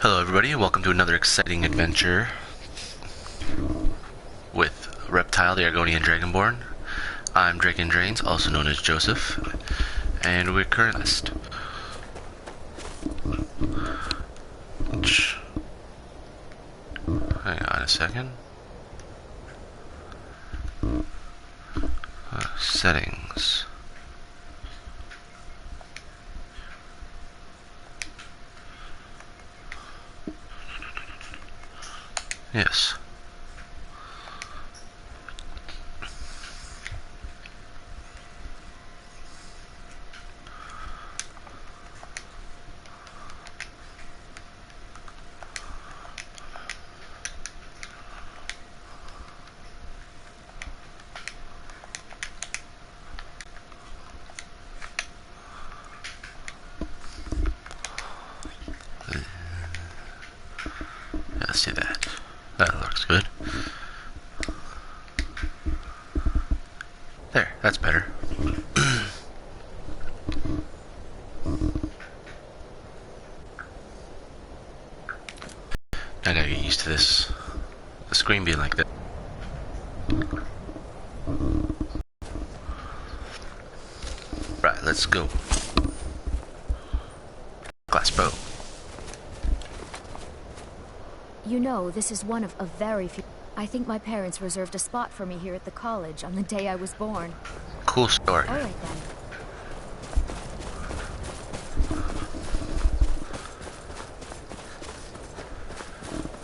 Hello everybody, and welcome to another exciting adventure with Reptile the Argonian Dragonborn. I'm Draken Drains, also known as Joseph, and we're currently hang on a second. Settings. Yes. Let's do that. That looks good. There, that's better. I gotta get used to this. The screen being like that. Right, let's go. Glass bow. You know, this is one of a very few... I think my parents reserved a spot for me here at the college on the day I was born. Cool story. All right,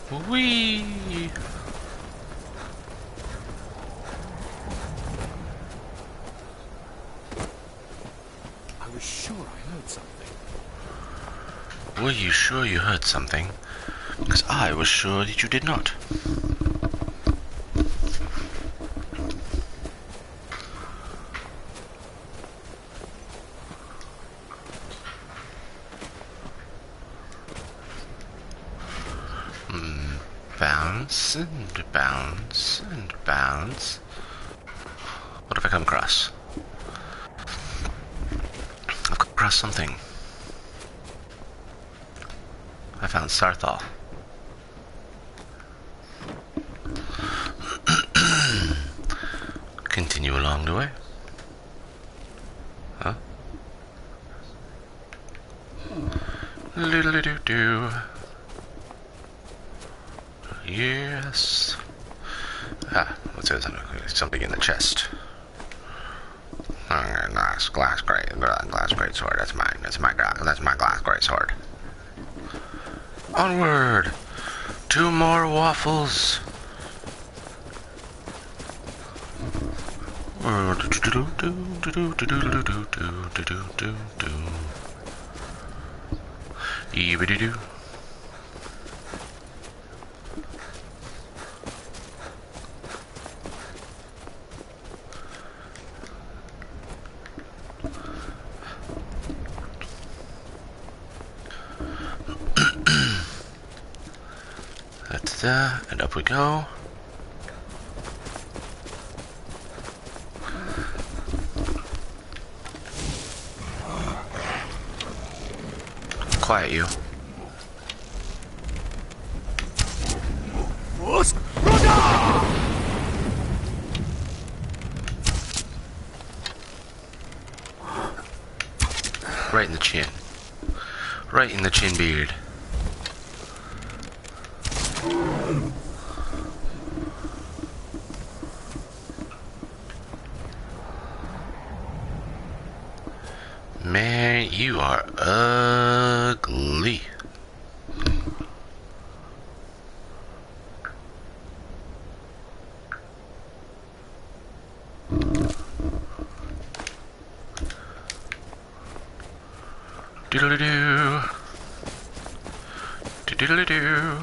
then. Whee! I was sure I heard something. Were you sure you heard something? Because I was sure that you did not. Bounce and bounce and bounce. What have I come across? I've come across something. I found Sarthal. Continue along the way. Huh? Doodle-doo-doo. Yes. Ah, what's this? Something in the chest. Glass great sword. That's mine. That's my glass great sword. Onward! 2 more waffles. Eebity-doo. And up we go. Quiet you. Right in the chin. Right in the chin beard. Man, you are ugly. Doodle-doo. Doodle-doo.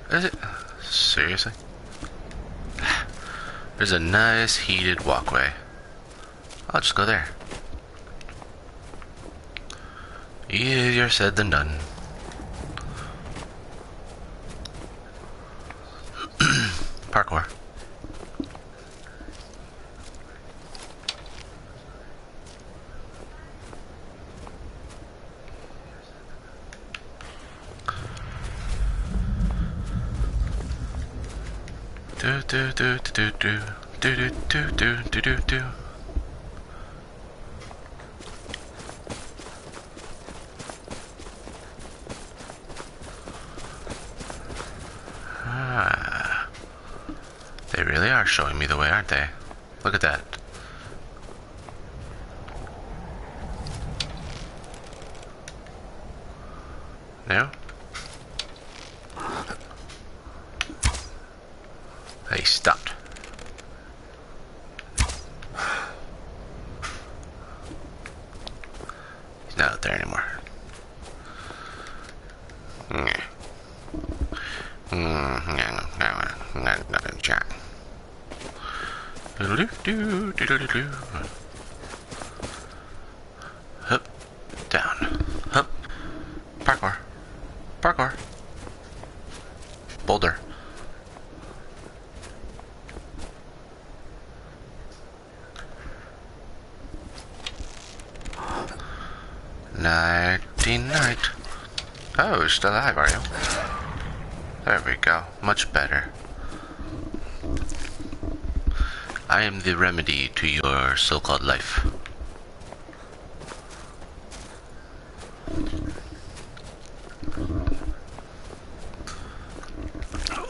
Is it? Seriously? There's a nice heated walkway. I'll just go there. Easier said than done. Do do do do do do do do do do do do. Ah, they really are showing me the way, aren't they? Look at that. No? They stopped. He's not out there anymore. Nothing, Jack. Hup, down, hup, parkour, parkour, boulder. Nighty night. Oh, you're still alive, are you? There we go. Much better. I am the remedy to your so-called life.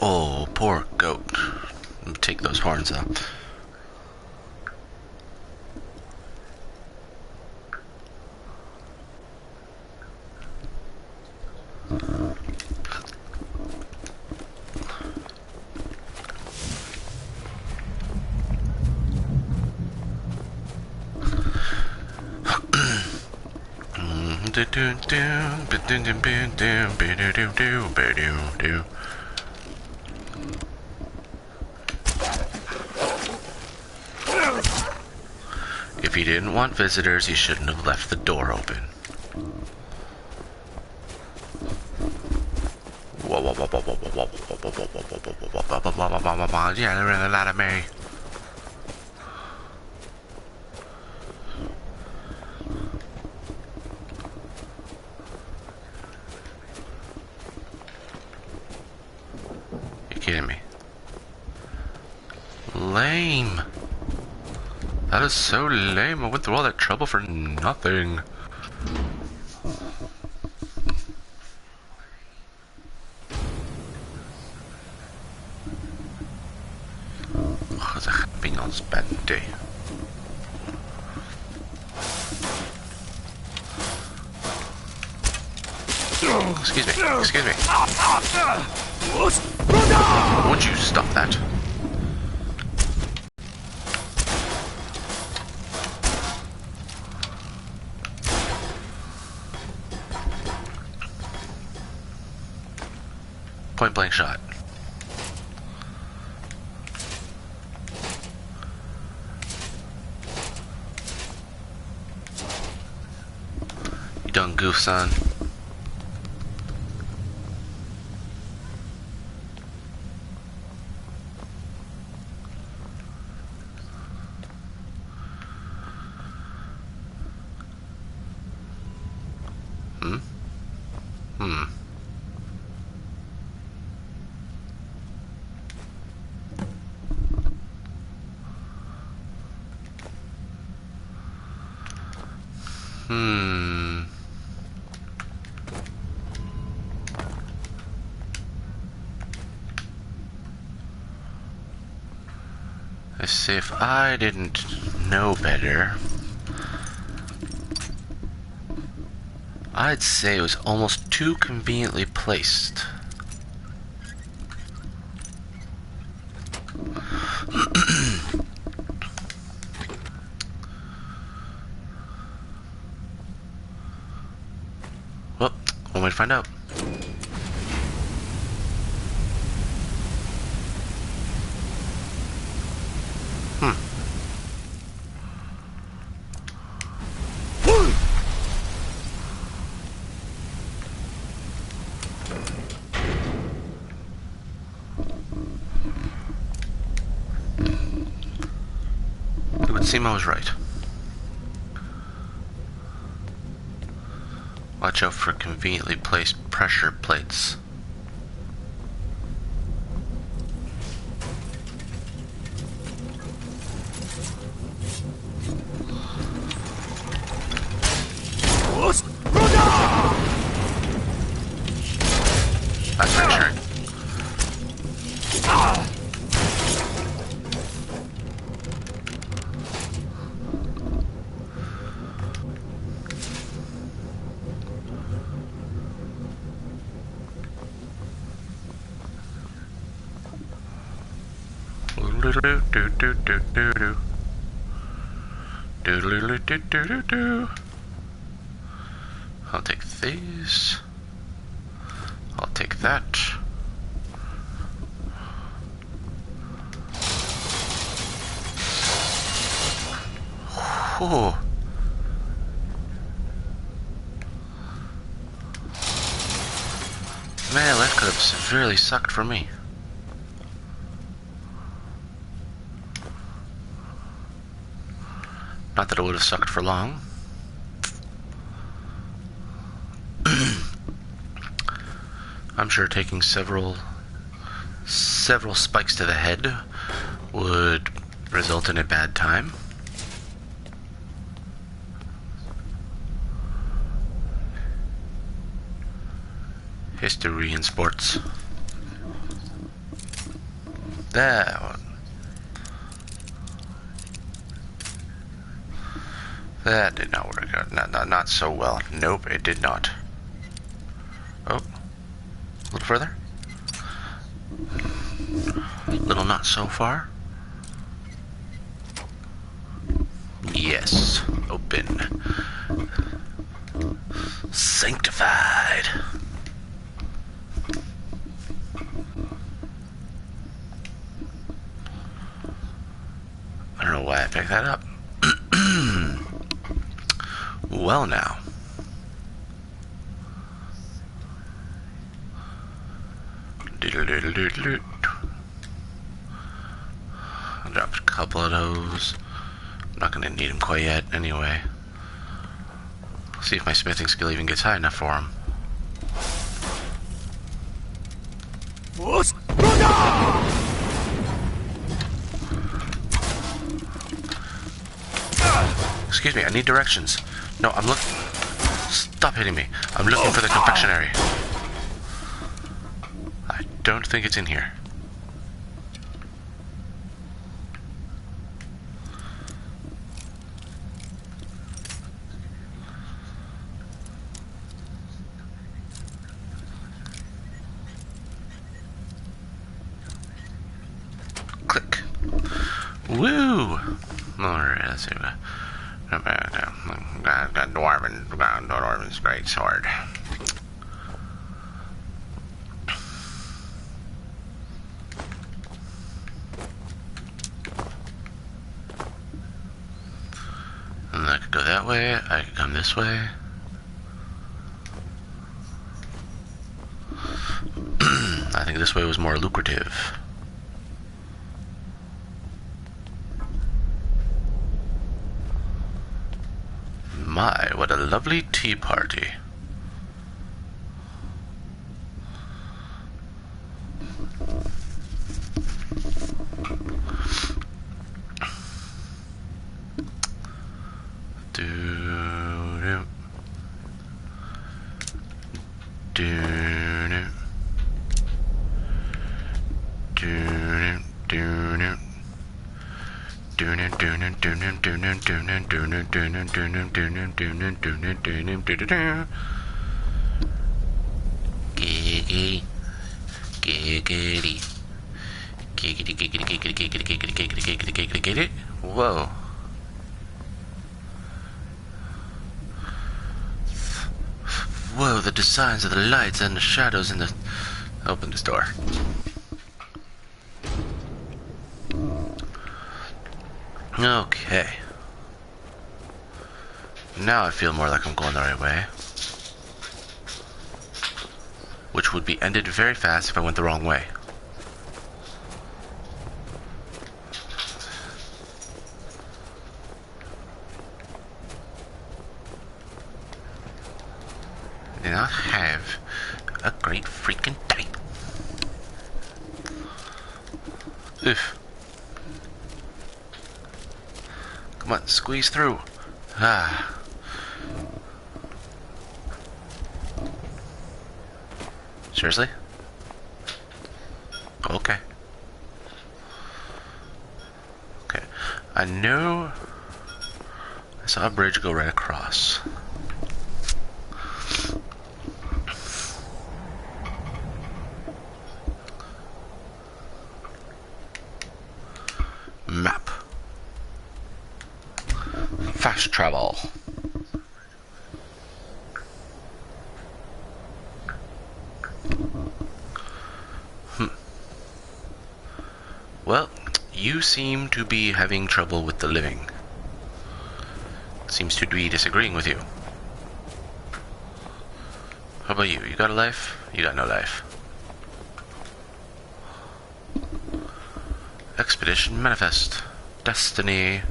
Oh, poor goat. Let me take those horns up. If he didn't want visitors, he shouldn't have left the door open. Yeah, there are a lot of Mary. You're kidding me. Lame. That is so lame. I went through all that trouble for nothing. Wat een pingels bende. Excuse me, excuse me. Won't you stop that? Point blank shot. You done goof, son. Let's see, if I didn't know better, I'd say it was almost too conveniently placed. Well, one way to find out. It would seem I was right. Watch out for conveniently placed pressure plates. That's reassuring. I'll take these. I'll take that. Whew. Man, that could have severely sucked for me. Not that it would have sucked for long. I'm sure taking several spikes to the head would result in a bad time. History in sports. That one. That did not work out. Not so well. Nope, it did not. Oh. A little further. Little not so far. Yes. Open. Sanctified. I don't know why I picked that up. Well now. I'll drop a couple of those. I'm not gonna need them quite yet anyway. See if my smithing skill even gets high enough for them. Excuse me, I need directions. No, I'm looking. Stop hitting me. I'm looking for the confectionery. I don't think it's in here. Click. Woo! Alright, let's see. Dwarven's great sword. And I could go that way, I could come this way. I think this way was more lucrative. My, what a lovely tea party. Giggity, giggity, giggity, giggity, giggity, giggity, giggity, giggity, giggity, giggity, giggity. Whoa. Whoa, the designs of the lights and the shadows in the... Open this door. Okay. Now I feel more like I'm going the right way. Which would be ended very fast if I went the wrong way. I do not have a great freaking day. Oof. Come on, squeeze through. Ah. Seriously? Okay. Okay. I know I saw a bridge go right across. Map. Fast travel. Well, you seem to be having trouble with the living. Seems to be disagreeing with you. How about you? You got a life? You got no life. Expedition Manifest. Destiny.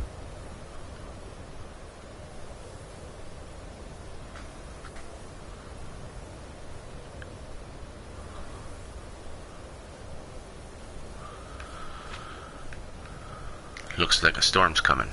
Looks like a storm's coming.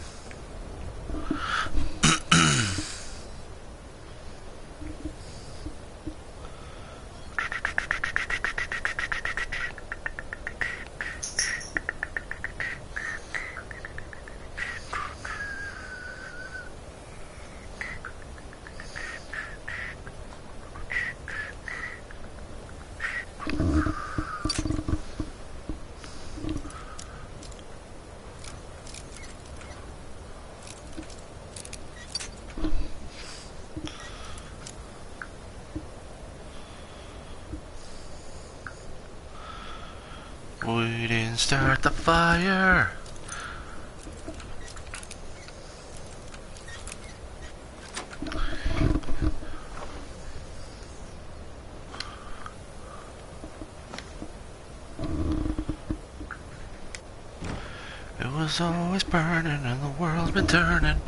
We didn't start the fire. It was always burning and the world's been turning.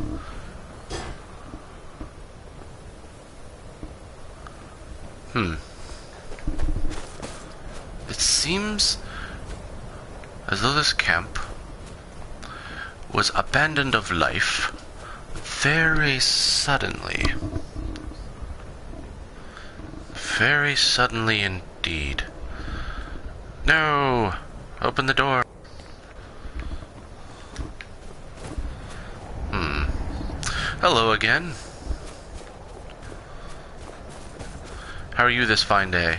It seems as though this camp was abandoned of life very suddenly. Very suddenly indeed. No! Open the door. Hello again. How are you this fine day?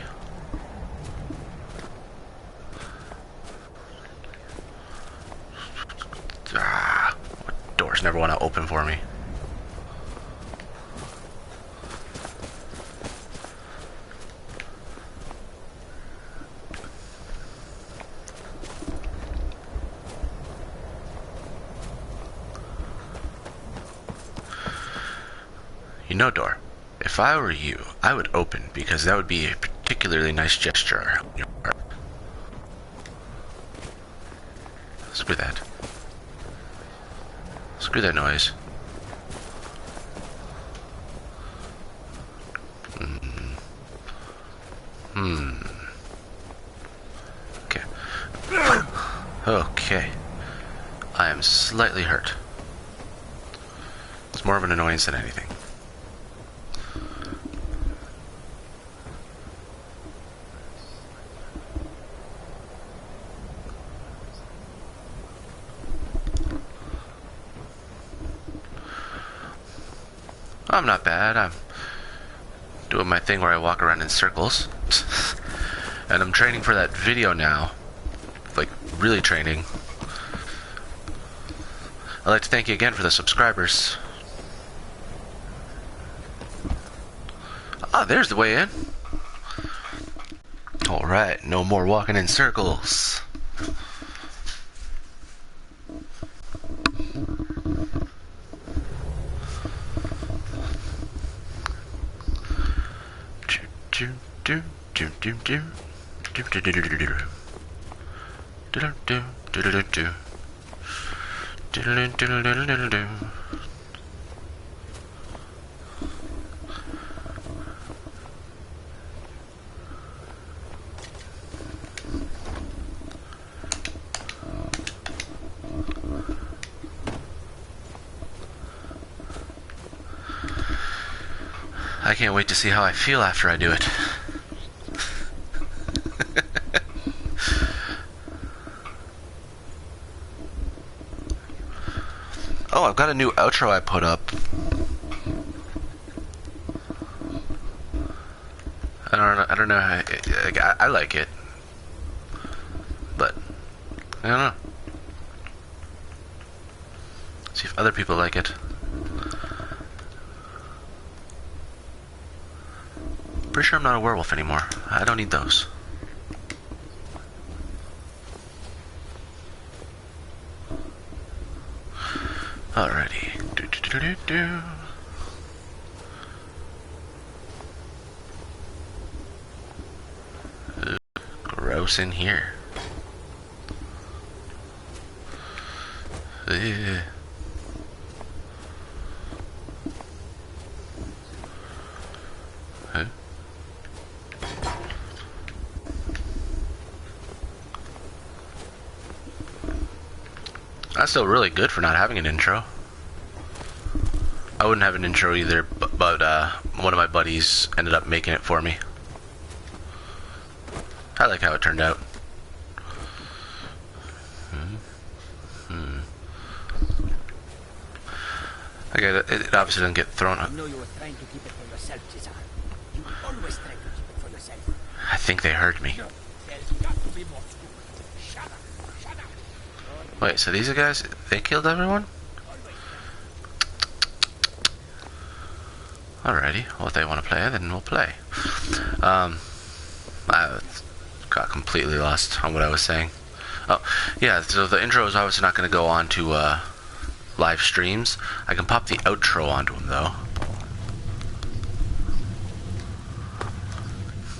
Doors never want to open for me. You know, door, if I were you, I would open because that would be a particularly nice gesture on your part. Screw that. Screw that noise. Okay. Okay. I am slightly hurt. It's more of an annoyance than anything. I'm not bad. I'm doing my thing where I walk around in circles. And I'm training for that video now. Like, really training. I'd like to thank you again for the subscribers. Ah, there's the way in. Alright, no more walking in circles. I can't wait to see how I feel after I do it. Oh, I've got a new outro I put up. I don't know how, I like it, but I don't know. See if other people like it. Pretty sure I'm not a werewolf anymore. I don't need those. Alrighty. Gross in here. Ugh. Huh? That's still really good for not having an intro. I wouldn't have an intro either, but one of my buddies ended up making it for me. I like how it turned out. Okay, it obviously doesn't get thrown up. I know you were trying to keep it for yourself, Cesar. You always try to keep it for yourself. I think they heard me. No, there's got to be more to it. Shut up, shut up. Wait, so these guys, they killed everyone? Alrighty, well if they want to play, then we'll play. I got completely lost on what I was saying. Oh, yeah, so the intro is obviously not going to go on to live streams. I can pop the outro onto them though.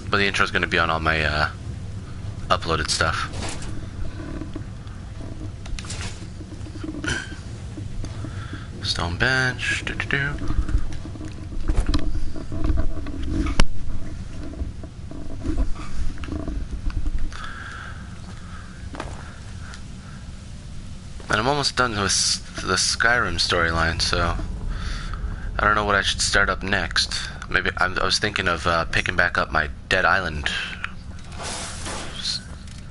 But the intro is going to be on all my uploaded stuff. Stone bench. And I'm almost done with the Skyrim storyline, so I don't know what I should start up next. Maybe I was thinking of picking back up my Dead Island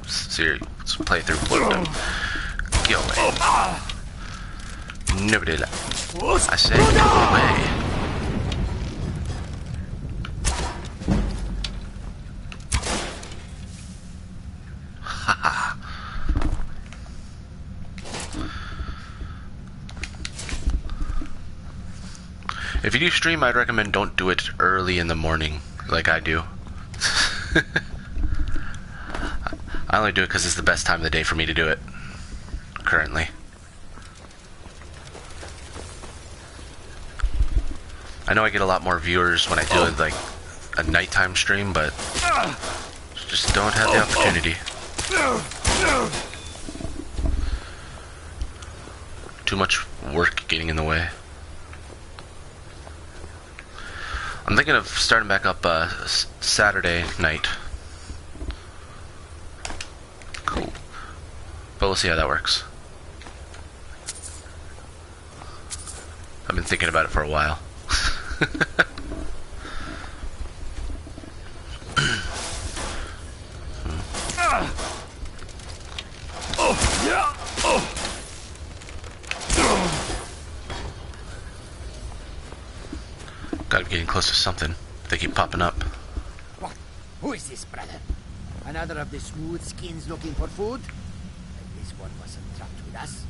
series playthrough. Go away. Nobody. I say go away. If you do stream, I'd recommend don't do it early in the morning, like I do. I only do it because it's the best time of the day for me to do it, currently. I know I get a lot more viewers when I do it, like, a nighttime stream, but just don't have the opportunity. Too much work getting in the way. I'm thinking of starting back up Saturday night. Cool. But we'll see how that works. I've been thinking about it for a while. Gotta be getting close to something. They keep popping up. What? Who is this, brother? Another of the smooth skins looking for food? This one wasn't trapped with us.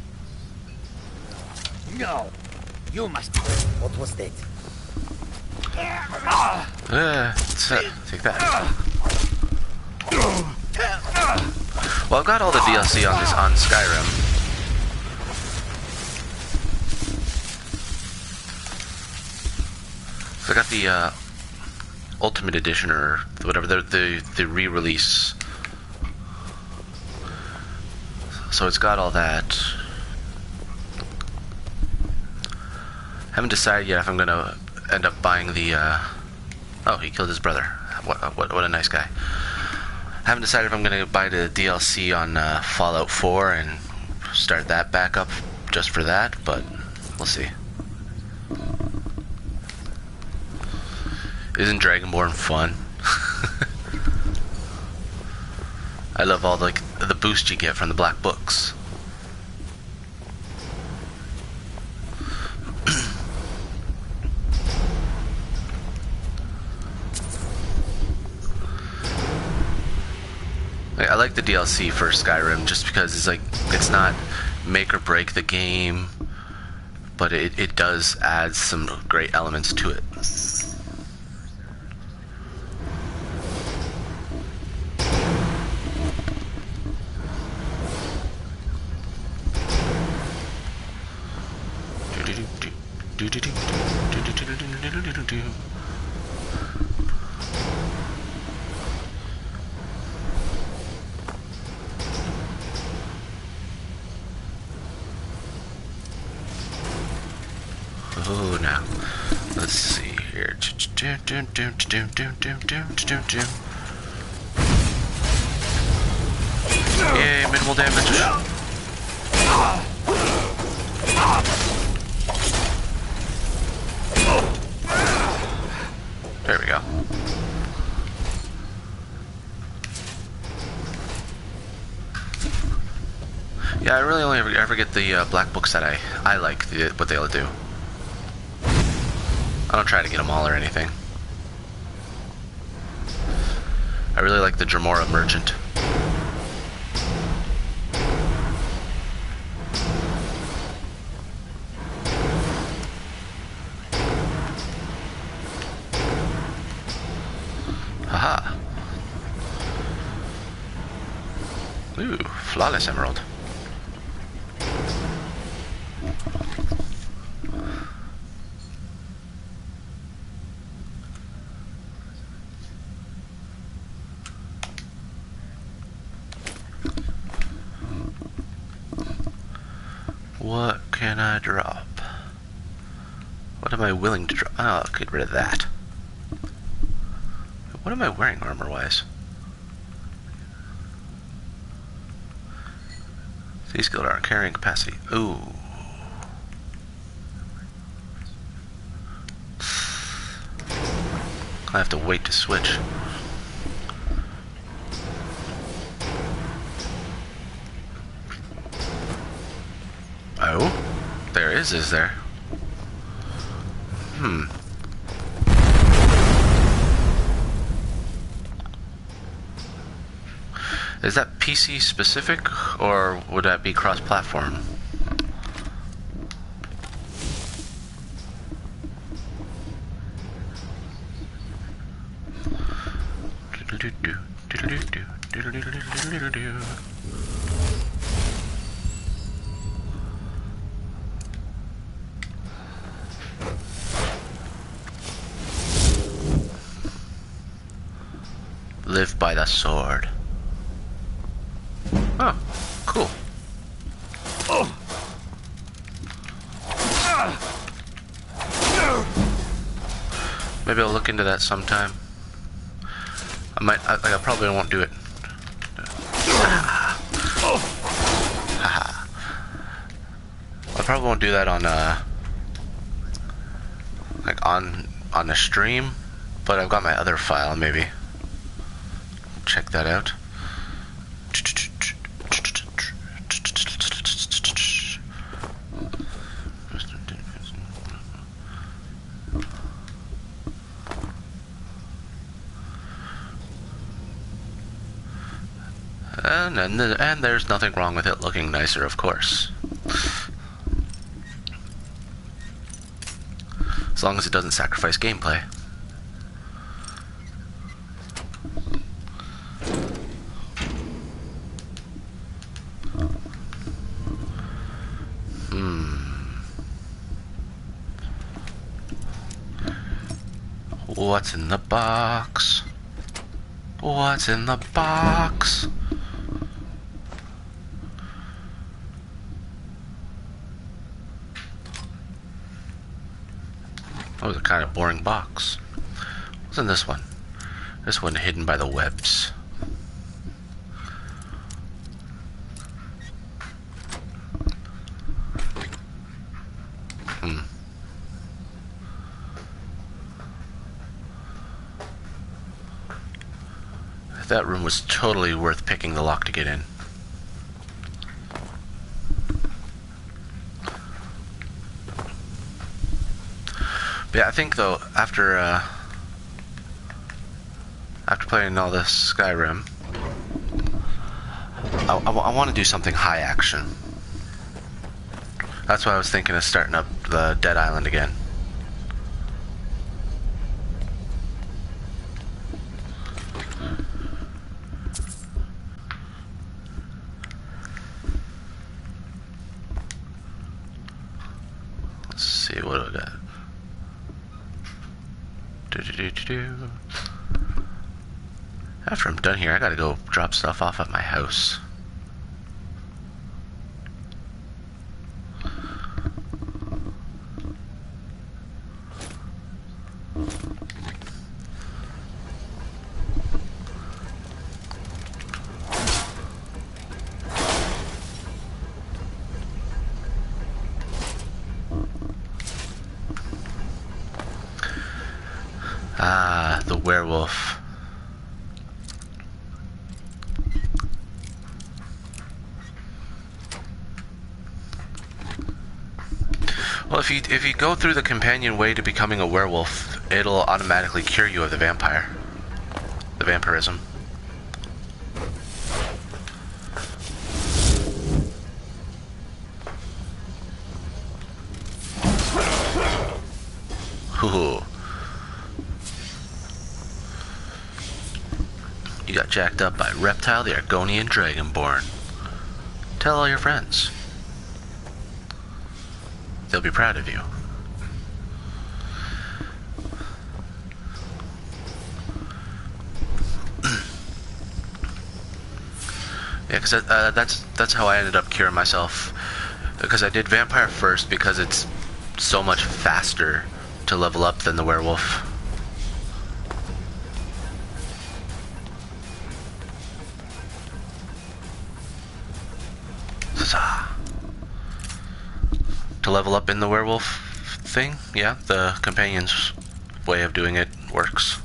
No. You must be. What was that? Take that. Well, I've got all the DLC on Skyrim. So I got the Ultimate Edition or whatever, the re-release. So it's got all that. Haven't decided yet if I'm gonna end up buying the. Oh, he killed his brother. What a nice guy. Haven't decided if I'm gonna buy the DLC on Fallout 4 and start that back up just for that, but we'll see. Isn't Dragonborn fun? I love all the boost you get from the black books. like the DLC for Skyrim just because it's not make or break the game, but it does add some great elements to it. Oh, now let's see here. Yay, minimal damage. There we go. Yeah, I really only ever get the black books that I like what they'll do. I don't try to get them all or anything. I really like the Dremora Merchant. Haha. Ooh, flawless emerald. What can I drop? What am I willing to drop? Oh, I'll get rid of that. What am I wearing armor-wise? These skilled are carrying capacity. Ooh. I have to wait to switch. Oh, there is there? Is that PC specific, or would that be cross-platform? Live by the sword. Oh, cool. Maybe I'll look into that sometime. I probably won't do it. I probably won't do that on on the stream, but I've got my other file. Maybe check that out. And there's nothing wrong with it looking nicer, of course. As long as it doesn't sacrifice gameplay. What's in the box? What's in the box? That was a kind of boring box. What's in this one? This one hidden by the webs. That room was totally worth picking the lock to get in. But yeah, I think though after playing all this Skyrim, I want to do something high action. That's why I was thinking of starting up the Dead Island again. Let's see, what do I got? After I'm done here, I gotta go drop stuff off at my house. Ah, the werewolf. Well, if you go through the companion way to becoming a werewolf, it'll automatically cure you of the vampire. The vampirism. Hoo-hoo. You got jacked up by Reptile the Argonian Dragonborn. Tell all your friends. They'll be proud of you. Yeah, because that's how I ended up curing myself. Because I did vampire first because it's so much faster to level up than the werewolf. To level up in the werewolf thing, yeah, the companion's way of doing it works.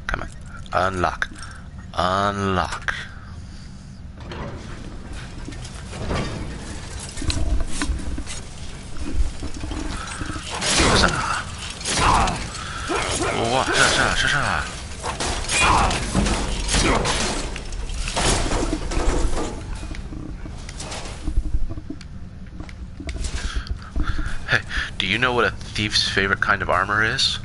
Come on. Unlock. Unlock. Hey, do you know what a thief's favorite kind of armor is?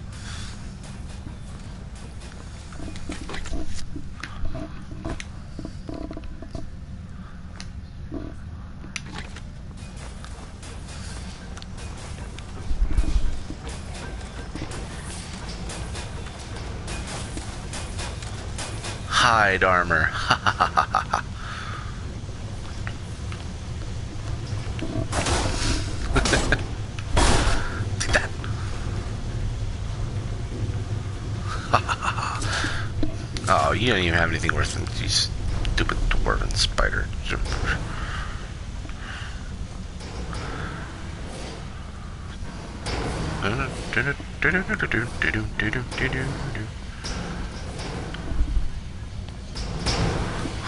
Hide armor. Ha ha ha ha ha. Take that. Oh, you don't even have anything worse than these stupid dwarven spider.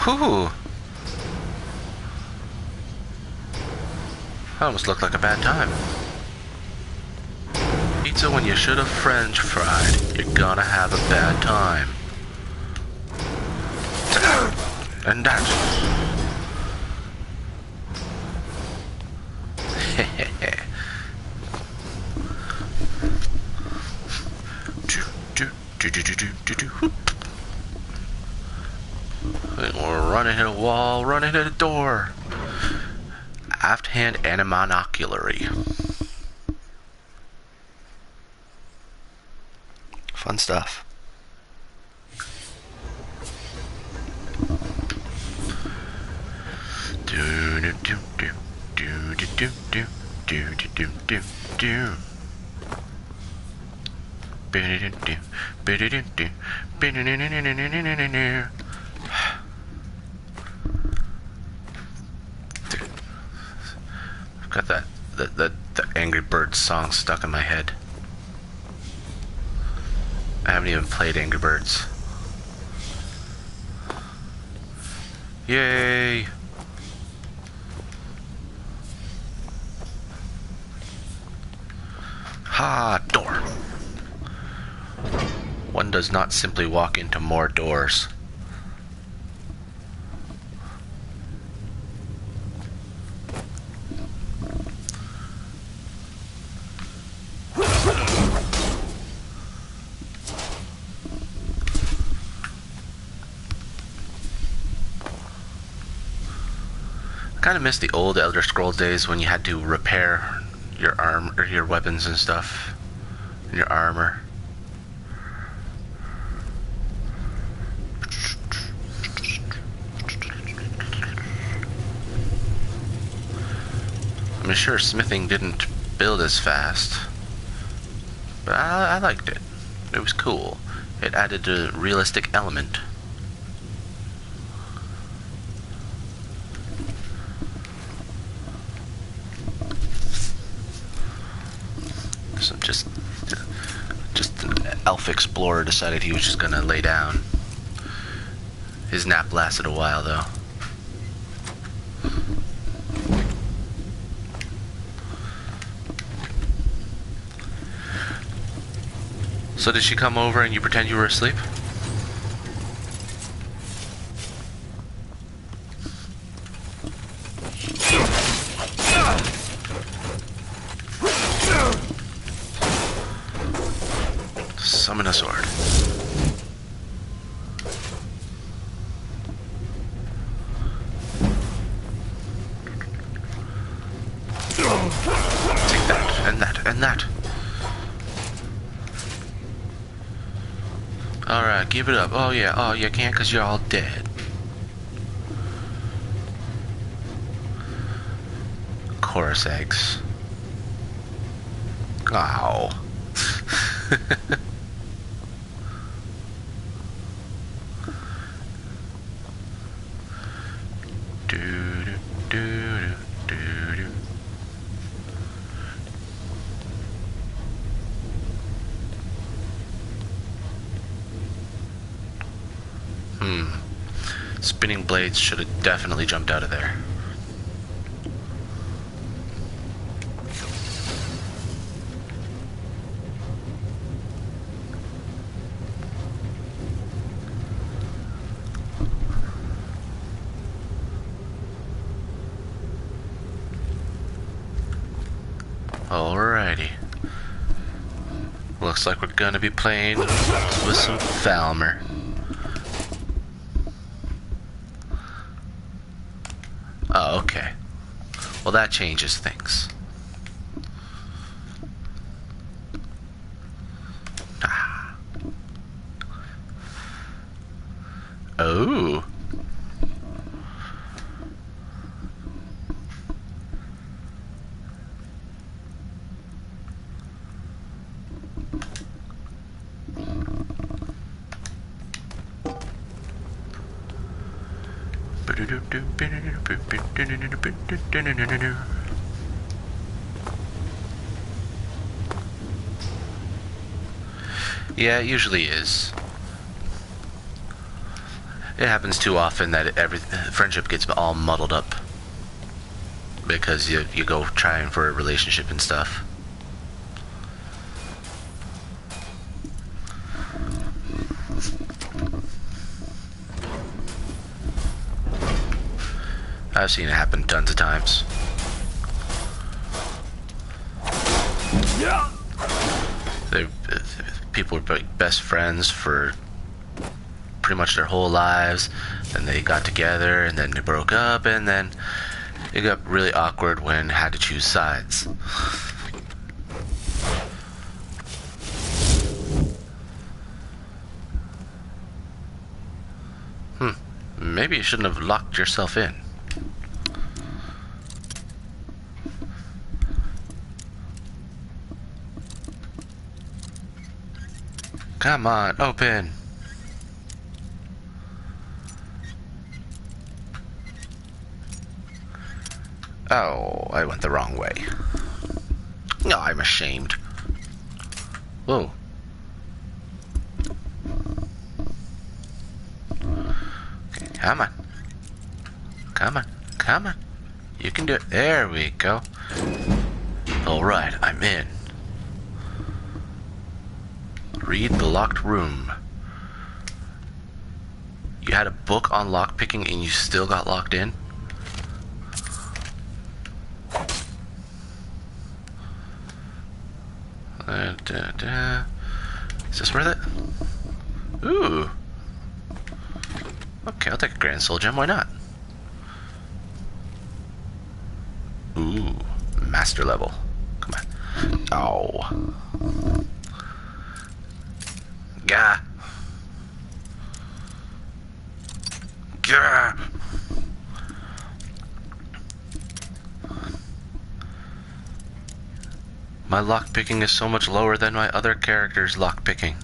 Whew. That almost looked like a bad time. Pizza when you should have French fried. You're gonna have a bad time. And that. We're running hit a wall, running hit a door. Aft hand and a monoculary. Fun stuff. Do do do do do do do do do do do. I've got the Angry Birds song stuck in my head. I haven't even played Angry Birds. Yay! Ha! Door! One does not simply walk into more doors. Kind of miss the old Elder Scrolls days when you had to repair your arm or your weapons and stuff, and your armor. I mean, sure, smithing didn't build as fast, but I liked it. It was cool. It added a realistic element. So just an elf explorer decided he was just gonna lay down. His nap lasted a while, though. So did she come over and you pretend you were asleep? Summon a sword. Take that, and that, and that. Alright, give it up. Oh yeah, oh you can't because you're all dead. Chorus eggs. Ow. Spinning blades should have definitely jumped out of there. Alrighty. Looks like we're gonna be playing with some Falmer. Oh, okay. Well, that changes things. Ah. Oh. Yeah, it usually is. It happens too often that friendship gets all muddled up because you go trying for a relationship and stuff. I've seen it happen tons of times. People were best friends for pretty much their whole lives, and they got together, and then they broke up, and then it got really awkward when had to choose sides. Maybe you shouldn't have locked yourself in. Come on, open. Oh, I went the wrong way. No, I'm ashamed. Whoa. Okay, come on. Come on, come on. You can do it. There we go. Alright, I'm in. Read the locked room. You had a book on lockpicking and you still got locked in? Is this worth it? Ooh. Okay, I'll take a Grand Soul Gem, why not? master level. Come on. Oh. Gah. Gah. My lockpicking is so much lower than my other character's lockpicking.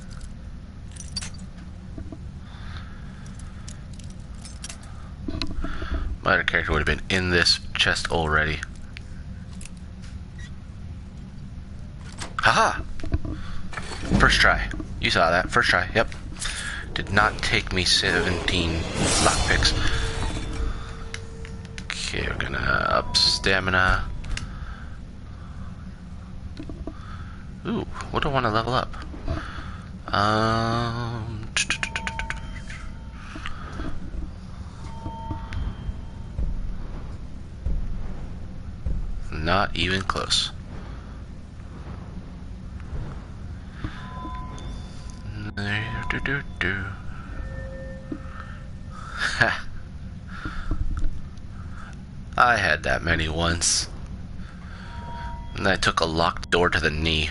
My other character would have been in this chest already. Haha! First try. You saw that. First try. Yep. Did not take me 17 lockpicks. Okay, we're gonna up stamina. Ooh, what do I want to level up? Not even close. Ha. I had that many once. And I took a locked door to the knee.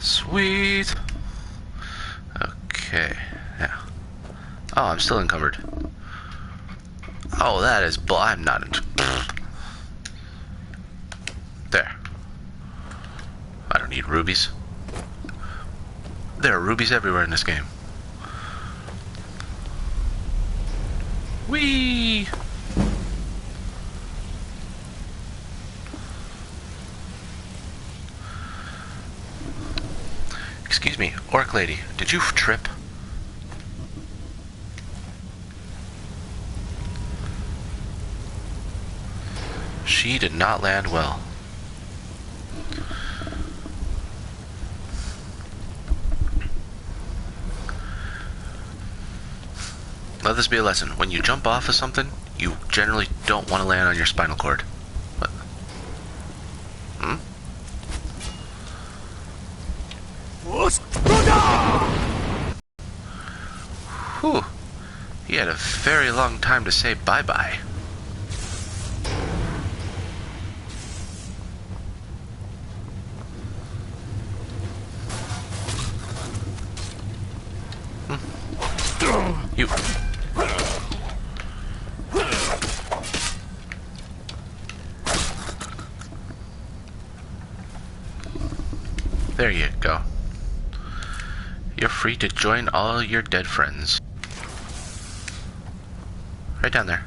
Sweet. Okay. Yeah. Oh, I'm still encumbered. Oh, that is I'm not. There. I don't need rubies. There are rubies everywhere in this game. Whee! Excuse me, orc lady, did you trip? She did not land well. Let this be a lesson. When you jump off of something, you generally don't want to land on your spinal cord. What? Hmm? Whew. He had a very long time to say bye-bye. You. There you go. You're free to join all your dead friends. Right down there.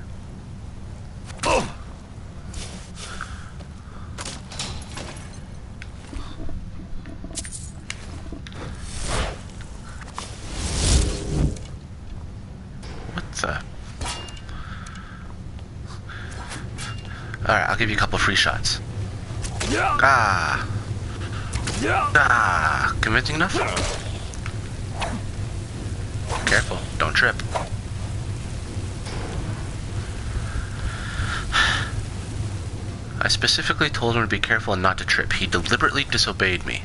Alright, I'll give you a couple free shots. Ah! Ah! Convincing enough? Careful, don't trip. I specifically told him to be careful and not to trip. He deliberately disobeyed me.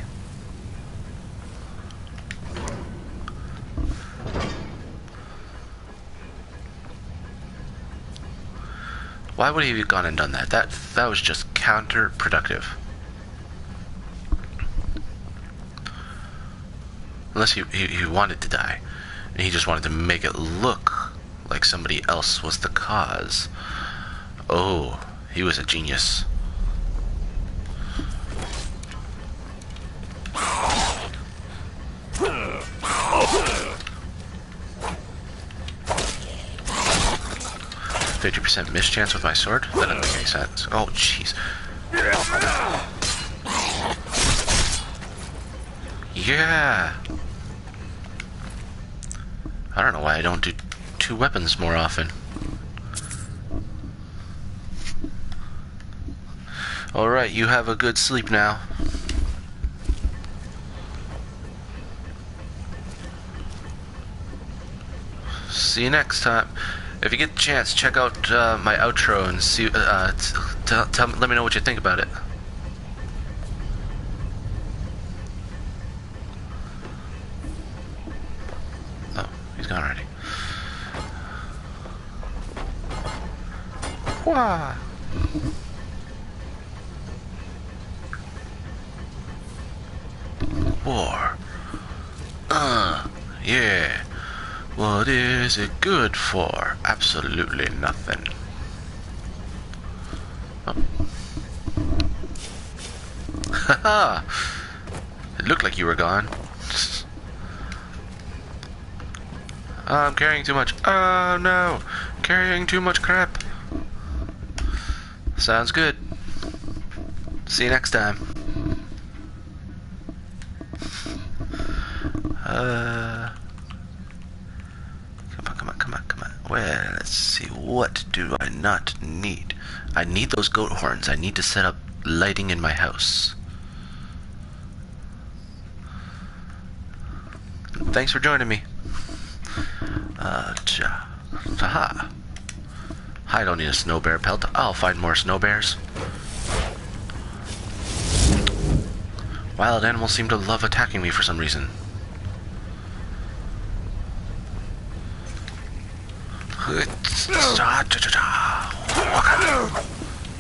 Why would he have gone and done that? That was just counterproductive. Unless he wanted to die. And he just wanted to make it look like somebody else was the cause. Oh, he was a genius. %50 miss chance with my sword? That doesn't make any sense. Oh, jeez. Yeah. I don't know why I don't do 2 weapons more often. Alright, you have a good sleep now. See you next time. If you get the chance, check out my outro and see. Let me know what you think about it. He's gone already. Wah! War. Yeah. What is it good for? Absolutely nothing. Oh. Haha! It looked like you were gone. I'm carrying too much. Oh no! Carrying too much crap. Sounds good. See you next time. Come on. Well, let's see. What do I not need? I need those goat horns. I need to set up lighting in my house. Thanks for joining me. Haha. I don't need a snow bear pelt. I'll find more snow bears. Wild animals seem to love attacking me for some reason.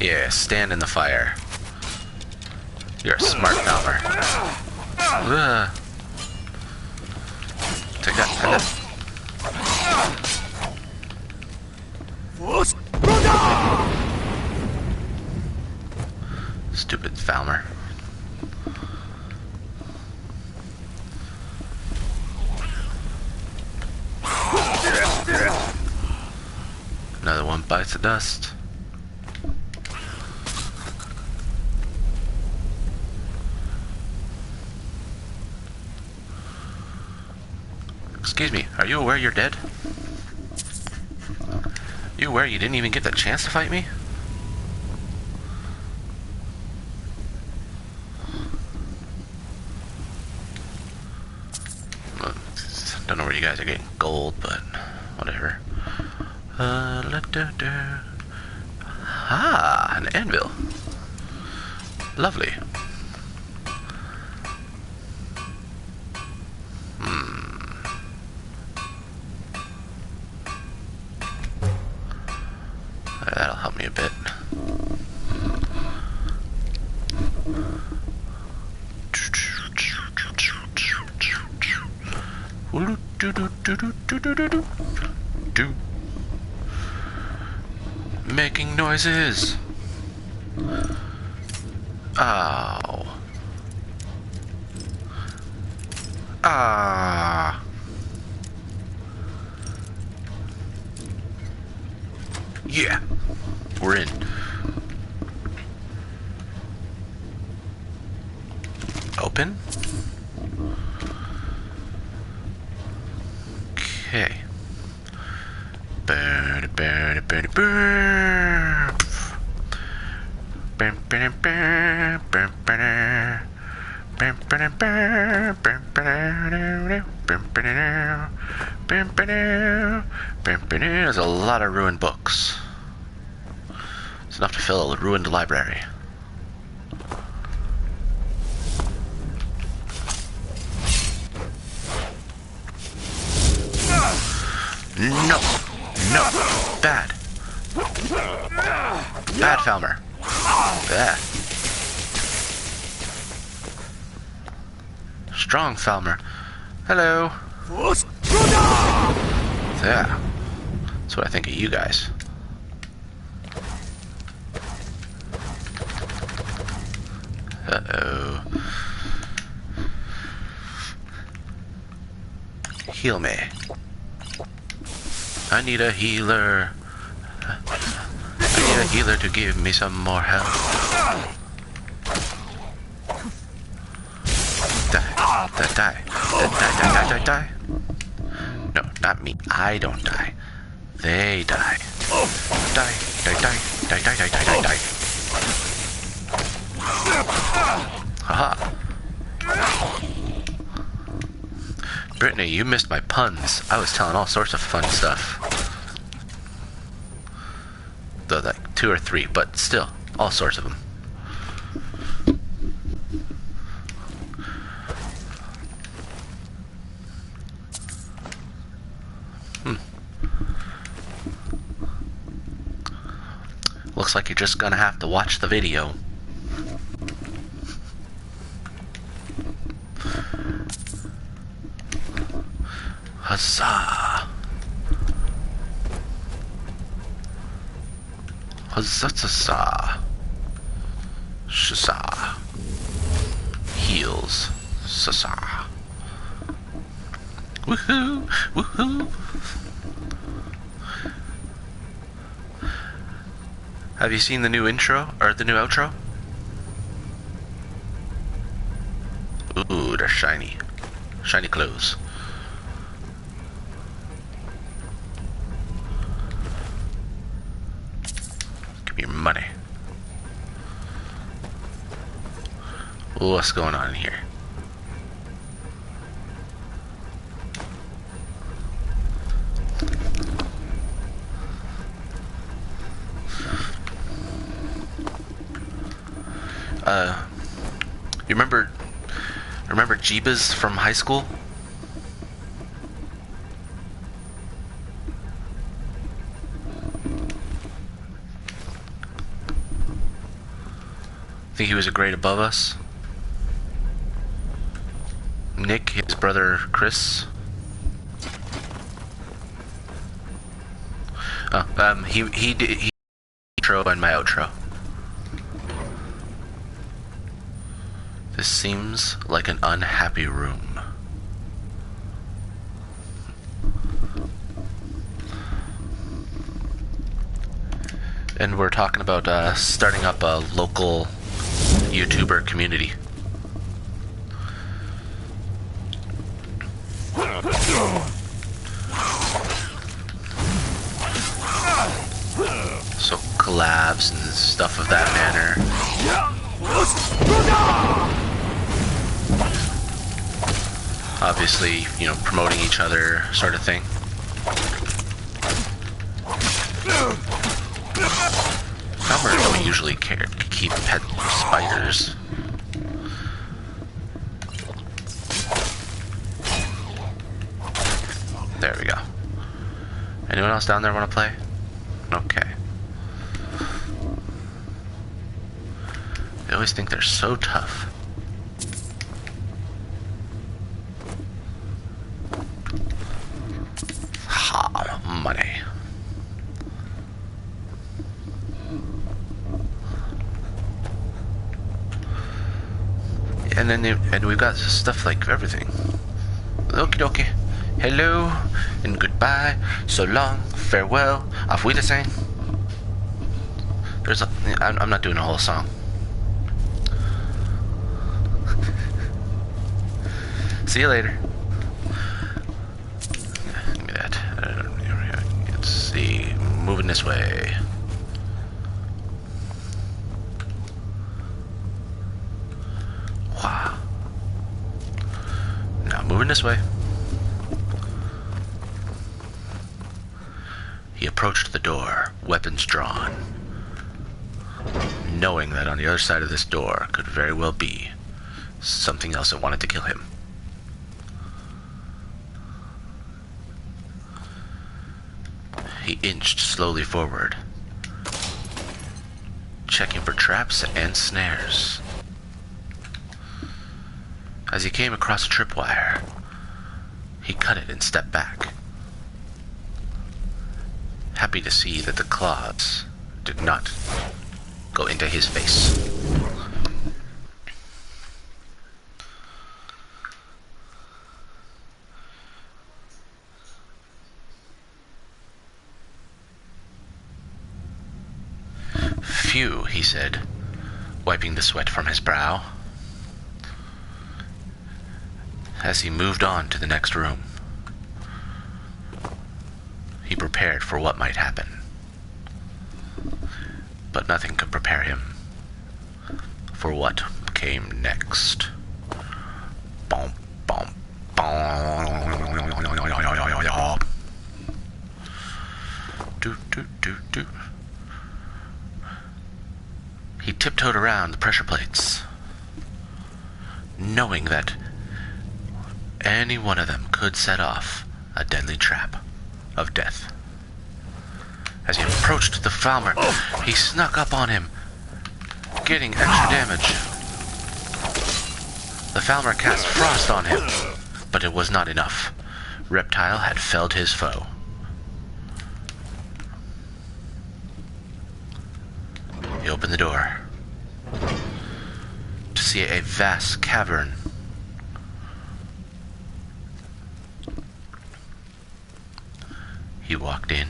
Yeah, stand in the fire. You're a smart Falmer. Take that. Stupid Falmer. Another one bites the dust. Excuse me, are you aware you're dead? You aware you didn't even get the chance to fight me? Well, don't know where you guys are getting gold, but whatever. Ah, an anvil. Lovely. That'll help me a bit. Making noises. Ow. Ah. Yeah. We're in. Open. Okay. There's a lot of ruined books. It's enough to fill a ruined library. No! No! Bad! Bad, Falmer! Bad! Strong Falmer! Hello! Yeah. That's what I think of you guys. Uh-oh. Heal me. I need a healer. I need a healer to give me some more health. Die. No, not me. I don't die. They die. Die. Haha. Brittany, you missed my puns. I was telling all sorts of fun stuff. Though like 2 or 3, but still, all sorts of them. looks like you're just gonna have to watch the video. Huzzah! Huzzah! Shazah! Heals! Sasa! Woohoo! Woohoo! Have you seen the new intro or the new outro? Ooh, they're shiny. Shiny clothes. Give me your money. What's going on in here? You remember Jeebas from high school? Think he was a grade above us? Nick, his brother Chris. Oh, he did intro and my outro. This seems like an unhappy room. And we're talking about starting up a local YouTuber community. So collabs and stuff of that manner. Obviously, you know, promoting each other sort of thing. Summer don't usually keep pet spiders. There we go. Anyone else down there want to play? Okay. They always think they're so tough. Ha, money. And then we've got stuff like everything. Okie dokie. Hello and goodbye. So long. Farewell. Auf Wiedersehen. I'm not doing a whole song. See you later. Give me that. Let's see. Moving this way. Wow. Now moving this way. He approached the door, weapons drawn, knowing that on the other side of this door could very well be something else that wanted to kill him. He inched slowly forward, checking for traps and snares. As he came across a tripwire, he cut it and stepped back, happy to see that the claws did not go into his face. Phew, he said, wiping the sweat from his brow, as he moved on to the next room. He prepared for what might happen, but nothing could prepare him for what came next. Bom, bom, bom. Do, do, do, do. He tiptoed around the pressure plates, knowing that any one of them could set off a deadly trap of death. As he approached the Falmer, he snuck up on him, getting extra damage. The Falmer cast Frost on him, but it was not enough. Reptile had felled his foe. He opened the door to see a vast cavern. He walked in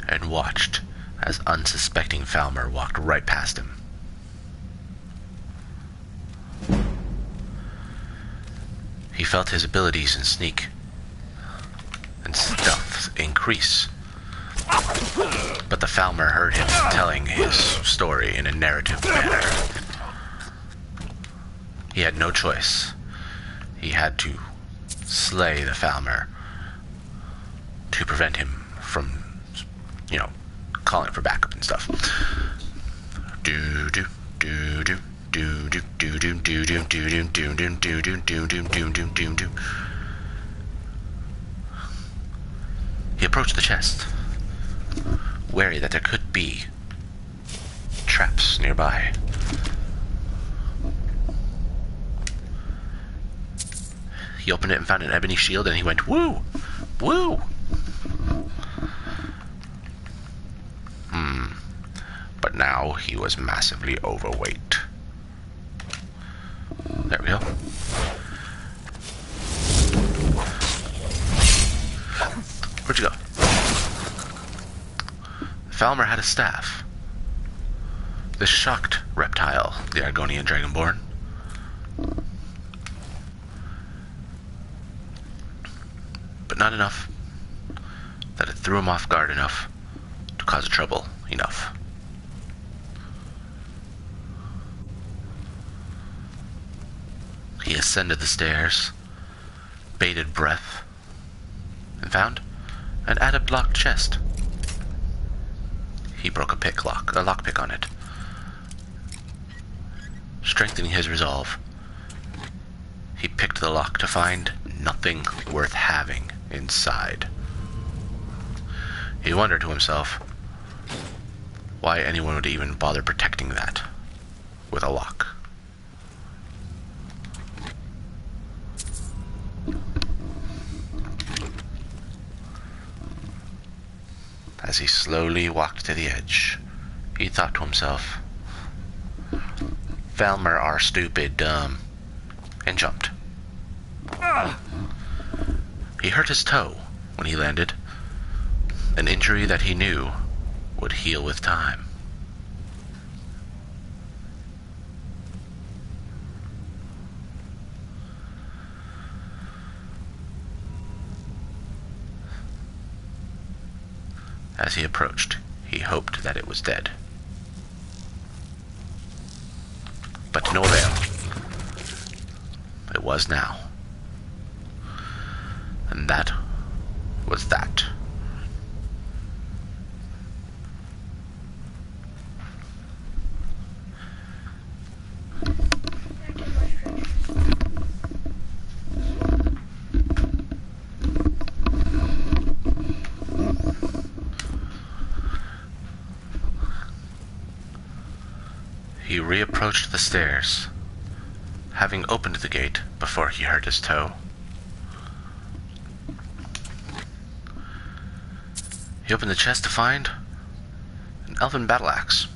and watched as unsuspecting Falmer walked right past him. He felt his abilities in sneak and stealth increase. But the Falmer heard him telling his story in a narrative manner. He had no choice. He had to slay the Falmer to prevent him from, calling for backup and stuff. He approached the chest, wary that there could be traps nearby. He opened it and found an ebony shield, and he went, "Woo! Woo!" But now he was massively overweight. There we go. Where'd you go? Falmer had a staff. This shocked Reptile the Argonian Dragonborn. But not enough that it threw him off guard enough to cause trouble enough. He ascended the stairs, bated breath, and found an adept-locked chest. He broke a lockpick on it. Strengthening his resolve, he picked the lock to find nothing worth having inside. He wondered to himself why anyone would even bother protecting that with a lock. As he slowly walked to the edge, he thought to himself, Falmer are stupid, dumb, and jumped. He hurt his toe when he landed, an injury that he knew would heal with time. As he approached, he hoped that it was dead. But to no avail. It was now. And that was that. He reapproached the stairs, having opened the gate before he hurt his toe. He opened the chest to find an elven battle axe.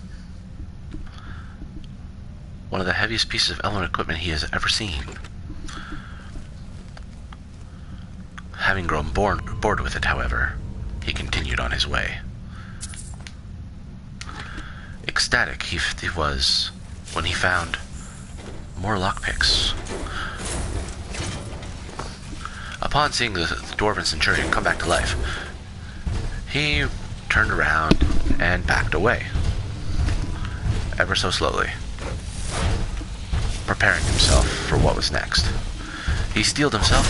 One of the heaviest pieces of elven equipment he has ever seen. Having grown bored with it, however, he continued on his way. Ecstatic he was when he found more lockpicks. Upon seeing the dwarven centurion come back to life, he turned around and backed away, ever so slowly, preparing himself for what was next. He steeled himself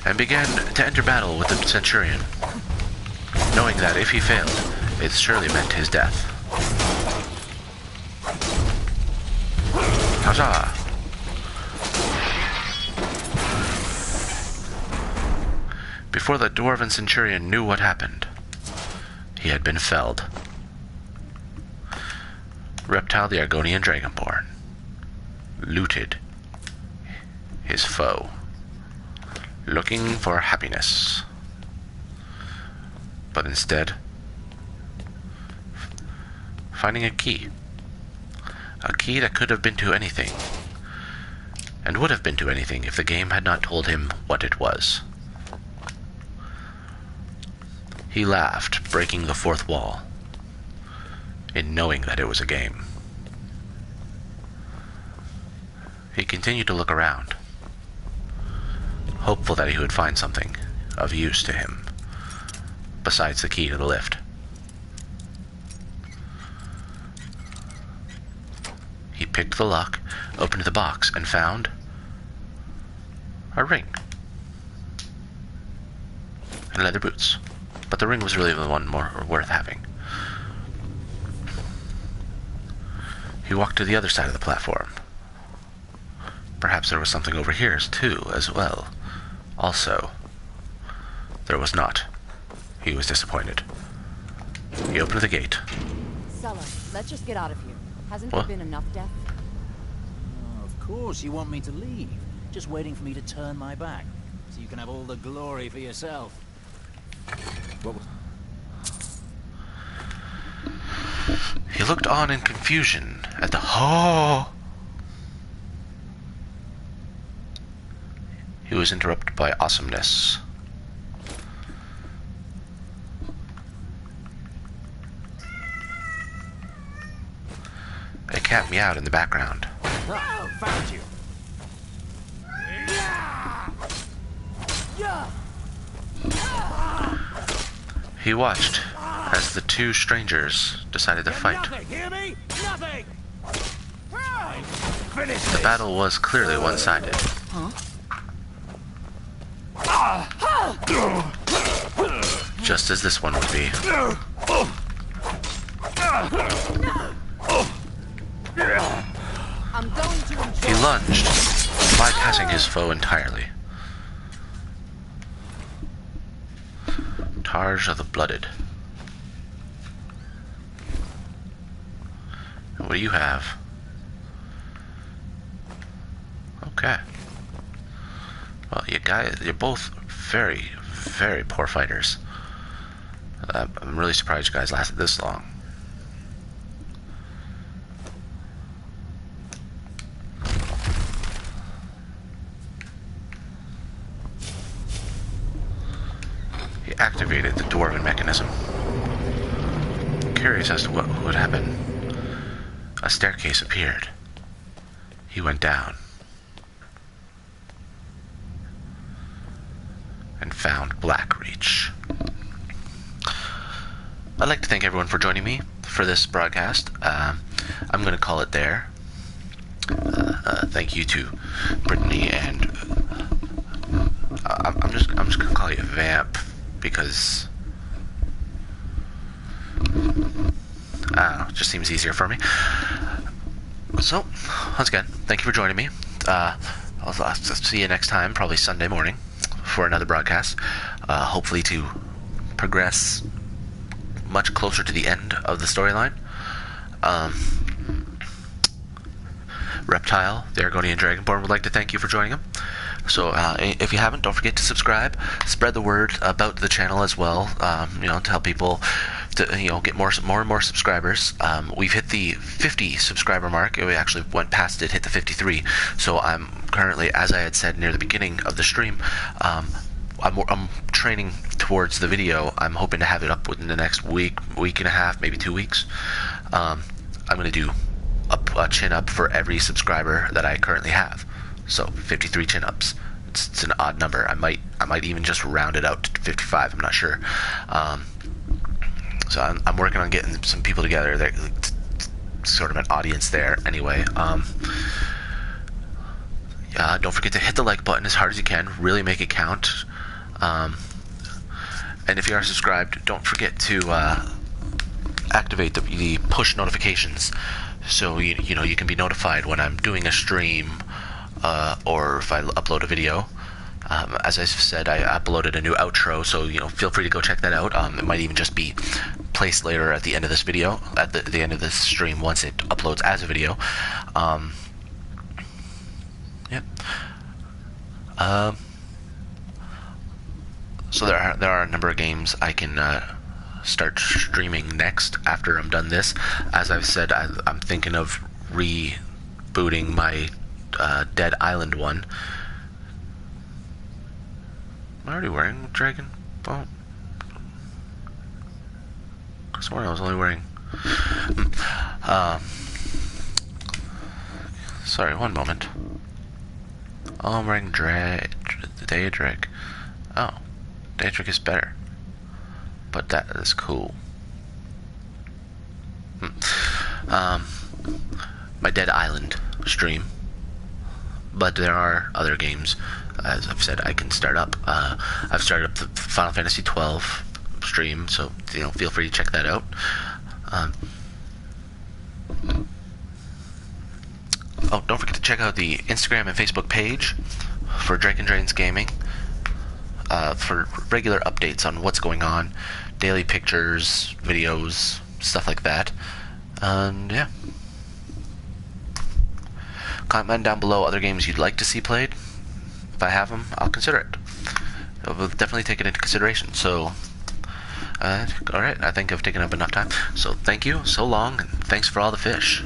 and began to enter battle with the centurion, knowing that if he failed, it surely meant his death. Huzzah! Before the dwarven centurion knew what happened, He had been felled. Reptile the Argonian Dragonborn looted his foe, looking for happiness, but instead finding a key that could have been to anything, and would have been to anything if the game had not told him what it was. He laughed, breaking the fourth wall, in knowing that it was a game. He continued to look around, hopeful that he would find something of use to him, besides the key to the lift. He picked the lock, opened the box, and found a ring and leather boots. But the ring was really the one more worth having. He walked to the other side of the platform. Perhaps there was something over here too, as well. Also, there was not. He was disappointed. He opened the gate. Sulla, let's just get out of here. Hasn't What? there been enough death? Oh, of course you want me to leave. Just waiting for me to turn my back, so you can have all the glory for yourself. What was... He looked on in confusion at the He was interrupted by awesomeness. A cat meowed in the background. Oh, found you. He watched as the two strangers decided to fight. Nothing, hear me? Nothing! Finish The battle was clearly one-sided. Just as this one would be. I'm going to enjoy. He lunged, bypassing his foe entirely. Targe of the Blooded. And what do you have? Okay. Well, you guys, you're both very, very poor fighters. I'm really surprised you guys lasted this long. He activated the dwarven mechanism. Curious as to what would happen. A staircase appeared. He went down and found Blackreach. I'd like to thank everyone for joining me for this broadcast. I'm going to call it there. Thank you to Brittany and I'm just going to call you Vamp because I don't know, it just seems easier for me. So, once again, thank you for joining me. I'll see you next time, probably Sunday morning, for another broadcast. Hopefully to progress much closer to the end of the storyline. Reptile the Argonian Dragonborn would like to thank you for joining him. So if you haven't, don't forget to subscribe. Spread the word about the channel as well. To help people to get more and more subscribers. We've hit the 50 subscriber mark. We actually went past it, hit the 53. So I'm currently, as I had said near the beginning of the stream, I'm training towards the video. I'm hoping to have it up within the next week and a half, maybe 2 weeks. I'm going to do a chin up for every subscriber that I currently have. So 53 chin ups. It's an odd number. I might even just round it out to 55. I'm not sure. So I'm working on getting some people together. That sort of an audience there. Anyway. Don't forget to hit the like button as hard as you can. Really make it count. And if you are subscribed, don't forget to activate the push notifications, so you can be notified when I'm doing a stream or if I upload a video. As I said, I uploaded a new outro, so feel free to go check that out. It might even just be placed later at the end of this video, at the end of this stream, once it uploads as a video. Yeah. So there are a number of games I can start streaming next after I'm done this. As I've said, I'm thinking of rebooting my Dead Island one. Am I already wearing Dragon Bone? I swear I was only wearing... sorry, one moment. Oh, I'm wearing Daedric. Oh, Daedric is better. But that is cool. My Dead Island stream. But there are other games, as I've said, I can start up. I've started up the Final Fantasy 12 stream, so feel free to check that out. Oh, don't forget to check out the Instagram and Facebook page for Drake and Drains Gaming for regular updates on what's going on, daily pictures, videos, stuff like that. And yeah. Comment down below other games you'd like to see played. If I have them, I'll consider it. I'll definitely take it into consideration. So, alright, I think I've taken up enough time. So thank you, so long, and thanks for all the fish.